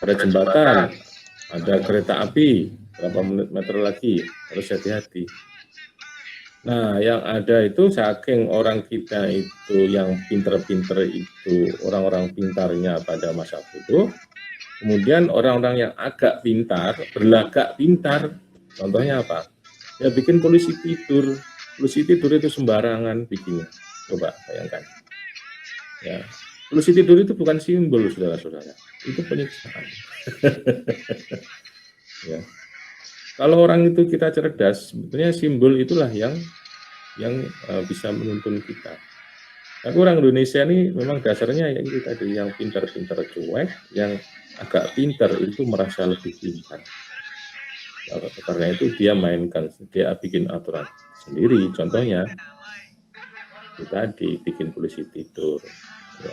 ada jembatan, ada kereta api, berapa meter lagi, harus hati-hati. Nah, yang ada itu saking orang kita itu yang pinter-pinter itu, orang-orang pintarnya pada masa bodoh, kemudian orang-orang yang agak pintar, berlagak pintar, contohnya apa? Ya bikin polisi tidur itu sembarangan bikinnya, coba bayangkan. Ya, polisi tidur itu bukan simbol, saudara-saudara, itu penyiksaan. Ya. Kalau orang itu kita cerdas, sebetulnya simbol itulah yang bisa menuntun kita. Tapi orang Indonesia ini memang dasarnya yang itu tadi, yang pintar-pintar cuek, yang agak pintar itu merasa lebih pintar. Karena itu dia mainkan, dia bikin aturan sendiri. Contohnya, itu tadi bikin polisi tidur. Ya.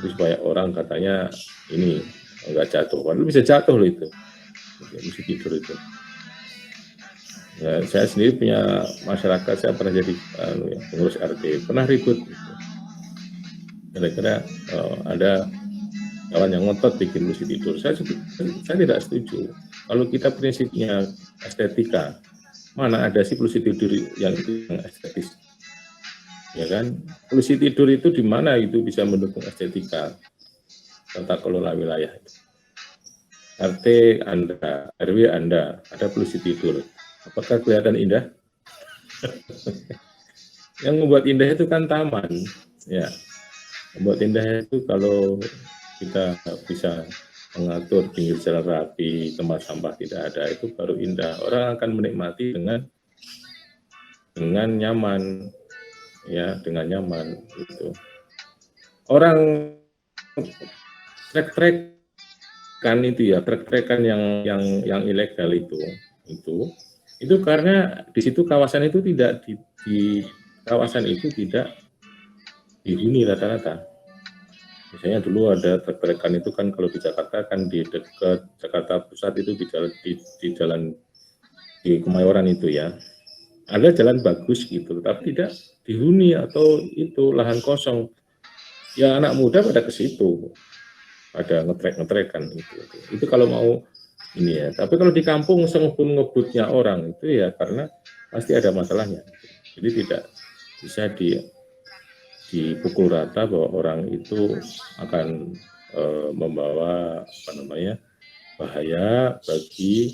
Jadi supaya orang katanya ini enggak jatuh, padahal bisa jatuh loh itu, polisi tidur itu. Ya, saya sendiri punya masyarakat, saya pernah jadi pengurus RT, pernah ribut. Kira-kira ada kawan yang ngotot bikin polisi tidur. Saya tidak setuju. Kalau kita prinsipnya estetika, mana ada sih polisi tidur yang estetis? Ya kan? Polisi tidur itu di mana itu bisa mendukung estetika tata kelola wilayah itu. RT Anda, RW Anda, ada polisi tidur. Apakah kelihatan indah? Yang membuat indah itu kan taman, ya. Membuat indah itu kalau kita bisa mengatur pinggir jalan rapi, tempat sampah tidak ada, itu baru indah. Orang akan menikmati dengan nyaman, ya, dengan nyaman. Gitu. Orang trek-trekan itu ya, trek-trekan yang ilegal itu karena di situ kawasan itu tidak di kawasan itu tidak dihuni rata-rata. Misalnya dulu ada trek-trekan itu kan kalau di Jakarta kan di dekat Jakarta Pusat itu di jalan di Kemayoran itu ya. Ada jalan bagus gitu, tapi tidak dihuni atau itu lahan kosong. Ya anak muda pada ke situ, pada ngetrek-ngetrekan itu. Itu kalau mau ini ya. Tapi kalau di kampung ngebutnya orang itu ya karena pasti ada masalahnya. Jadi tidak bisa dipukul rata bahwa orang itu akan membawa bahaya bagi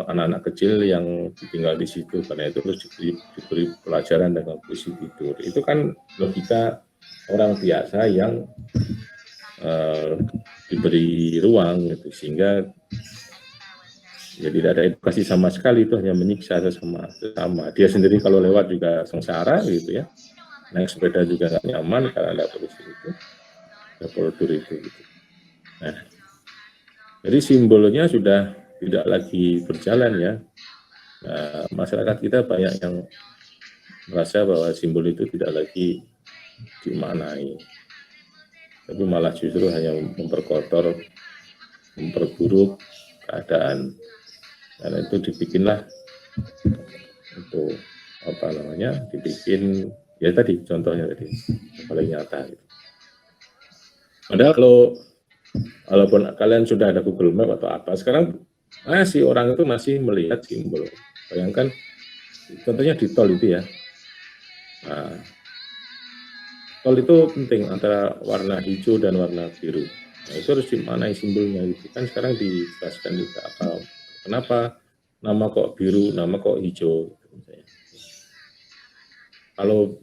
anak-anak kecil yang tinggal di situ, karena itu harus diberi pelajaran dengan polisi tidur. Itu kan logika orang biasa yang diberi ruang gitu, sehingga ya tidak ada edukasi sama sekali, itu hanya menyiksa sesama. Dia sendiri kalau lewat juga sengsara gitu ya, naik sepeda juga nggak nyaman karena ada polisi itu, ada prosedur itu gitu. Nah, jadi simbolnya sudah tidak lagi berjalan ya. Nah, masyarakat kita banyak yang merasa bahwa simbol itu tidak lagi dimaknai, tapi malah justru hanya memperkotor, memperburuk keadaan. Karena itu dibikinlah untuk dibikin ya tadi contohnya tadi paling nyata. Gitu. Padahal walaupun kalian sudah ada Google Map atau apa, sekarang masih orang itu masih melihat simbol. Bayangkan contohnya di tol itu ya. Nah, tol itu penting antara warna hijau dan warna biru. Nah, itu harus dimaknai simbolnya gitu. Kan sekarang dijelaskan juga kenapa nama kok biru, nama kok hijau. Kalau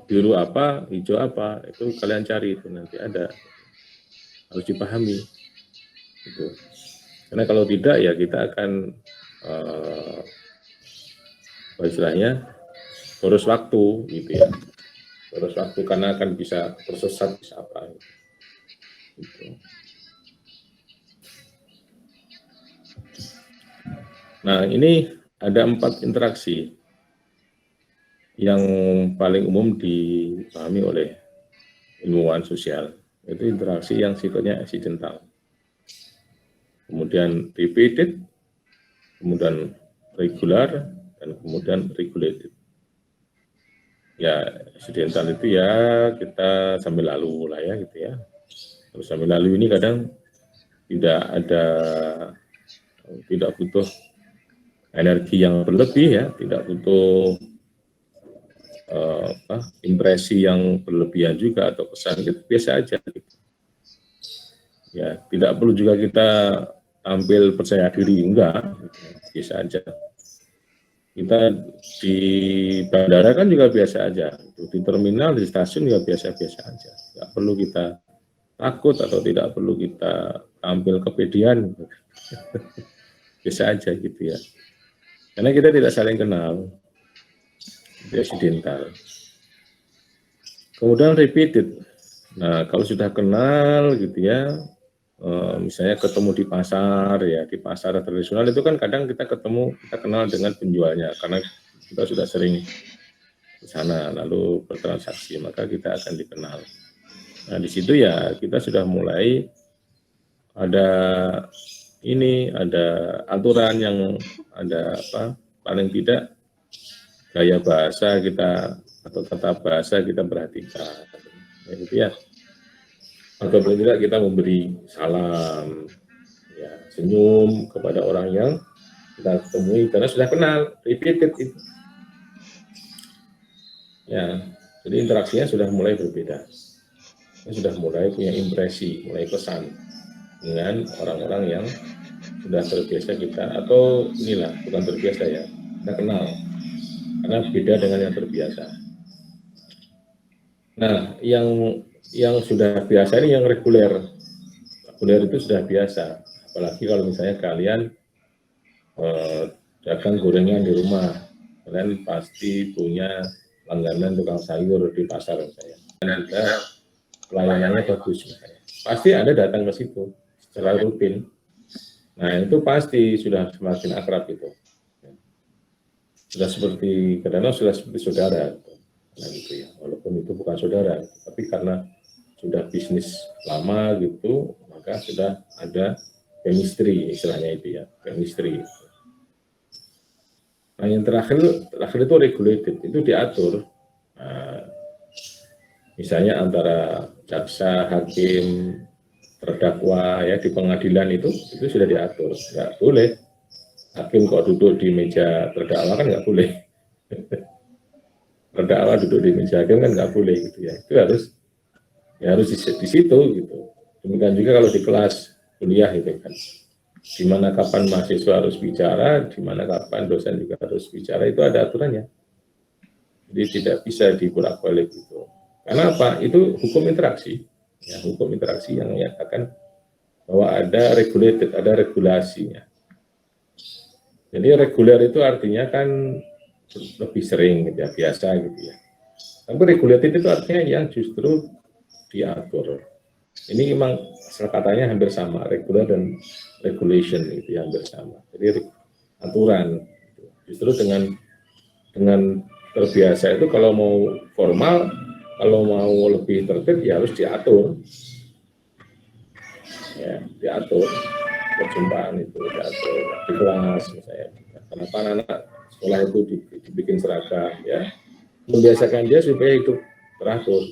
biru apa, hijau apa, itu kalian cari itu nanti ada, harus dipahami. Gitu. Karena kalau tidak ya kita akan istilahnya boros waktu gitu ya, boros waktu karena akan bisa tersesat bisa apa gitu. Nah ini ada 4 interaksi yang paling umum dipahami oleh ilmuwan sosial, itu interaksi yang sifatnya accidental, kemudian repeated, kemudian regular, dan kemudian regulated. Ya insidental itu ya kita sambil lalu lah ya gitu ya. Terus sambil lalu ini kadang tidak ada, tidak butuh energi yang berlebih ya, tidak butuh impresi yang berlebihan juga atau kesan gitu, biasa aja. Gitu. Ya tidak perlu juga kita tampil percaya diri, enggak, biasa aja. Kita di bandara kan juga biasa aja, di terminal, di stasiun juga biasa-biasa aja. Nggak perlu kita takut atau tidak perlu kita tampil kepedean, biasa aja gitu ya. Karena kita tidak saling kenal, itu accidental. Kemudian repeated. Nah, kalau sudah kenal gitu ya, misalnya ketemu di pasar tradisional itu kan kadang kita kenal dengan penjualnya karena kita sudah sering ke sana lalu bertransaksi, maka kita akan dikenal. Nah, di situ ya kita sudah mulai ada ada aturan yang ada paling tidak gaya bahasa kita atau tata bahasa kita perhatikan. Ya, gitu ya. Atau paling tidak kita memberi salam, ya, senyum kepada orang yang kita temui karena sudah kenal, repeated itu. Ya, jadi interaksinya sudah mulai berbeda. Sudah mulai punya impresi, mulai pesan dengan orang-orang yang sudah terbiasa kita, atau inilah bukan terbiasa ya, kita kenal karena beda dengan yang terbiasa. Nah, yang sudah biasa ini yang reguler itu sudah biasa, apalagi kalau misalnya kalian dagang gorengan di rumah, kalian pasti punya langganan tukang sayur di pasar misalnya, dan pelayanannya bagus misalnya, pasti Anda datang ke situ secara rutin. Nah, itu pasti sudah semakin akrab itu. Sudah seperti, kadang-kadang sudah seperti saudara. Nah, gitu ya. Walaupun itu bukan saudara, tapi karena sudah bisnis lama gitu, maka sudah ada chemistry, istilahnya itu ya, chemistry. Nah, yang terakhir itu regulated, itu diatur. Nah, misalnya antara jaksa, hakim, terdakwa ya di pengadilan itu sudah diatur. Nggak boleh hakim kok duduk di meja terdakwa, kan nggak boleh. Terdakwa duduk di meja hakim kan nggak boleh gitu ya. Itu harus di situ gitu. Demikian juga kalau di kelas kuliah itu kan, di mana kapan mahasiswa harus bicara, di mana kapan dosen juga harus bicara, itu ada aturannya. Jadi tidak bisa dibolak-balik gitu. Karena apa? Itu hukum interaksi. Ya, hukum interaksi yang menyatakan bahwa ada regulated, ada regulasinya. Jadi reguler itu artinya kan lebih sering gitu ya, biasa gitu ya. Tapi regulated itu artinya yang justru diatur. Ini memang katanya hampir sama, regular dan regulation itu yang hampir sama. Jadi aturan. Justru dengan terbiasa itu kalau mau formal, kalau mau lebih tertib ya harus diatur. Ya, diatur perjumpaan itu diatur di kelas misalnya. Kenapa anak-anak sekolah itu dibikin seragam ya, membiasakan dia supaya hidup teratur.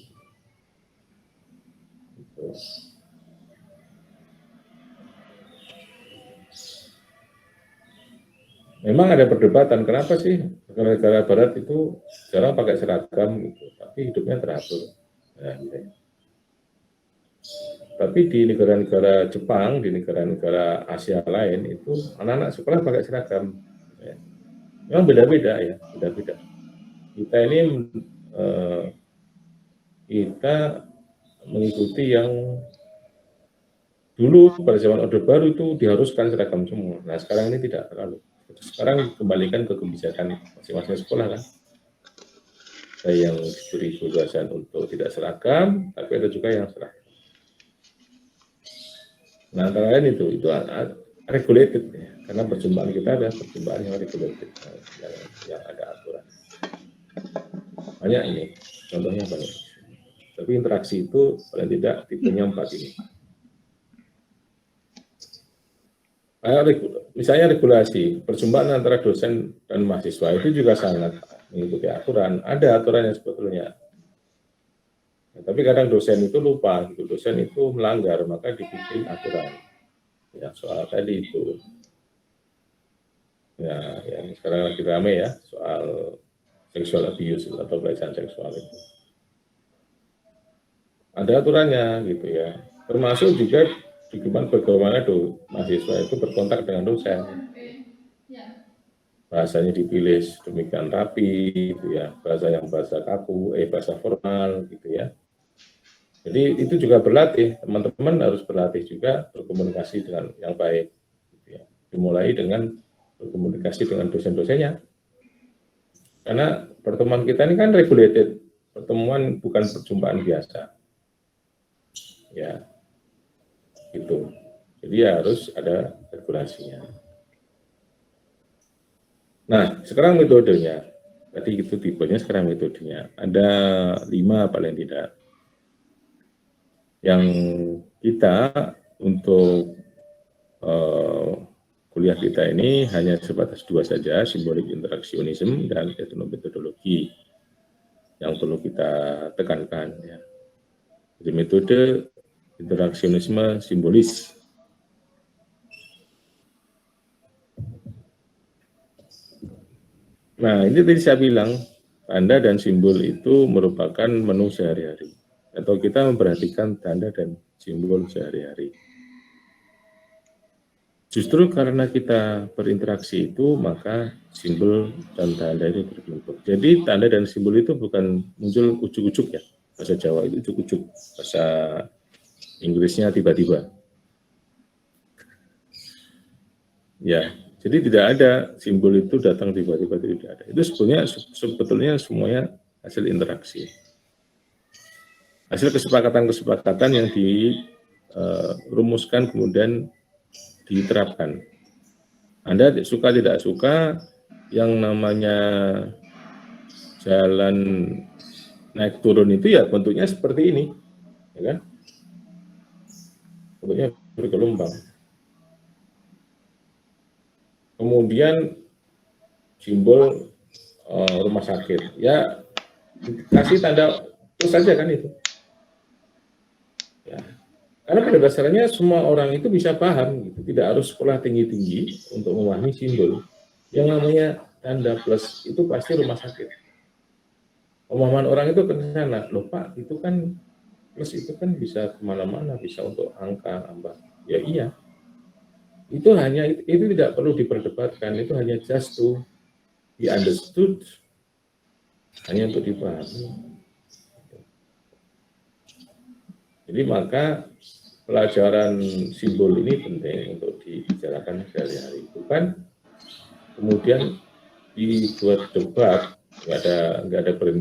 Gitu. Memang ada perdebatan, kenapa sih negara-negara Barat itu jarang pakai seragam, gitu, tapi hidupnya teratur. Nah, gitu. Tapi di negara-negara Jepang, di negara-negara Asia lain itu anak-anak sekolah pakai seragam. Ya. Memang beda-beda ya, beda-beda. Kita ini kita mengikuti yang dulu pada zaman Orde Baru itu diharuskan seragam semua. Nah sekarang ini tidak terlalu. Sekarang kembalikan ke kebijakan masing-masing sekolah kan. Ada yang diberi kebebasan untuk tidak seragam, tapi ada juga yang seragam. Nah antara lain itu regulated ya, karena perjumpaan kita ada perjumpaan yang regulated, yang ada aturan. Banyak ini, contohnya banyak. Tapi interaksi itu paling tidak tipenya 4 ini. Misalnya regulasi, perjumpaan antara dosen dan mahasiswa itu juga sangat mengikuti aturan. Ada aturannya sebetulnya. Nah, tapi kadang dosen itu lupa, gitu. Dosen itu melanggar, maka dibikin aturan. Ya, soal tadi itu. Ya, yang sekarang lagi rame ya, soal sexual abuse atau pelecehan seksual itu. Ada aturannya gitu ya. Termasuk juga bagaimana mahasiswa itu berkontak dengan dosen. Bahasanya dipilih demikian rapi gitu ya, bahasa kaku, bahasa formal gitu ya. Jadi itu juga berlatih, teman-teman harus berlatih juga berkomunikasi dengan yang baik gitu ya. Dimulai dengan berkomunikasi dengan dosen-dosennya. Karena pertemuan kita ini kan regulated, pertemuan bukan perjumpaan biasa. Ya. Gitu. Jadi harus ada regulasinya. Nah, sekarang metodenya. Tadi itu tipenya, sekarang metodenya. Ada 5 paling tidak. Yang kita untuk kuliah kita ini hanya sebatas 2 saja, simbolik interaksionisme dan etnometodologi yang perlu kita tekankan. Ya. Jadi metode interaksionisme simbolis. Nah, ini tadi saya bilang, tanda dan simbol itu merupakan menu sehari-hari. Atau kita memperhatikan tanda dan simbol sehari-hari. Justru karena kita berinteraksi itu, maka simbol dan tanda itu terbentuk. Jadi tanda dan simbol itu bukan muncul ujuk-ujuk ya. Bahasa Jawa itu ujuk-ujuk. Bahasa Inggrisnya tiba-tiba. Ya, jadi tidak ada simbol itu datang tiba-tiba, tidak ada. Itu sebetulnya semuanya hasil interaksi. Hasil kesepakatan-kesepakatan yang dirumuskan kemudian diterapkan. Anda suka tidak suka, yang namanya jalan naik turun itu ya bentuknya seperti ini, ya kan? Bentuknya bergelombang. Kemudian simbol rumah sakit, ya kasih tanda plus saja kan itu. Ya. Karena pada dasarnya semua orang itu bisa paham, gitu. Tidak harus sekolah tinggi-tinggi untuk memahami simbol. Yang namanya tanda plus itu pasti rumah sakit. Pemahaman orang itu ke sana, loh Pak, itu kan plus itu kan bisa kemana-mana, bisa untuk angka, nambah. Ya iya. Itu tidak perlu diperdebatkan, itu hanya just to be understood, hanya untuk dipahami. Jadi maka pelajaran simbol ini penting untuk dibicarakan sehari-hari. Bukan kemudian dibuat debat, nggak ada berhenti.